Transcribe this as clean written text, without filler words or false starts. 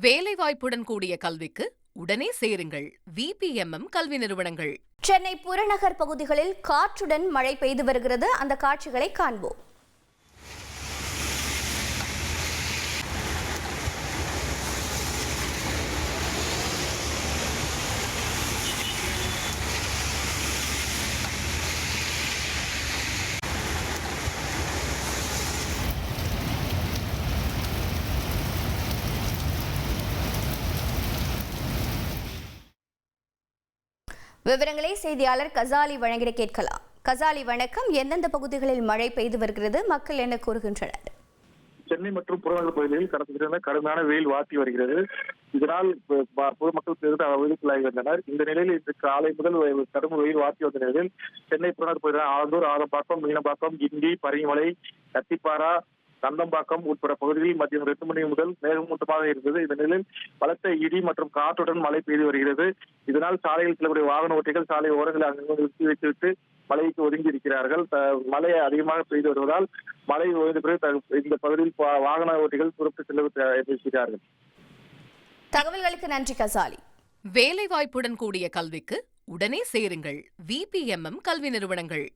வேலைவாய்ப்புடன் கூடிய கல்விக்கு உடனே சேருங்கள் VPMM கல்வி நிறுவனங்கள். சென்னை புறநகர் பகுதிகளில் காற்றுடன் மழை பெய்து வருகிறது. அந்த காட்சிகளை காண்போம். விவரங்களை செய்தியாளர் கசாலி வழங்கிட கேட்கலாம். கசாலி வணக்கம். எந்தெந்த பகுதிகளில் மழை பெய்து வருகிறது, மக்கள் என்ன கூறுகின்றனர்? சென்னை மற்றும் புறநகர் பகுதிகளில் கடந்த கடுமையான வெயில் வாட்டி வருகிறது. இதனால் பொதுமக்கள் பெரிதும் அவதிக்குள்ளாகி வந்தனர். இந்த நிலையில் இன்று காலை முதல் கடும் வெயில் வாட்டி வந்த நிலையில் சென்னை புறநகர் பகுதியில் ஆலந்தூர், ஆதம்பாக்கம், மீனம்பாக்கம், கிண்டி, பரிமலை, கத்திப்பாரா, கந்தம்பாக்கம் உட்பட பகுதிகளில் மதியம் 2 மணி முதல் மேகமூட்டமாக இருந்தது. இந்த நிலையில் பலத்த இடி மற்றும் காற்றுடன் மழை பெய்து வருகிறது. இதனால் சாலையில் செல்லக்கூடிய வாகன ஓட்டிகள் சாலை ஓரங்களை அங்கு நிறுத்தி வைத்துவிட்டு மழைக்கு ஒதுங்கி இருக்கிறார்கள். மழை அதிகமாக பெய்து வருவதால் மழை ஓய்ந்த பிறகு இந்த பகுதியில் வாகன ஓட்டிகள் புறப்பட்டு செல்ல இருக்கிறார்கள். தகவல்களுக்கு நன்றி கசாலி. வேலைவாய்ப்புடன் கூடிய கல்விக்கு உடனே சேருங்கள் VPMM கல்வி நிறுவனங்கள்.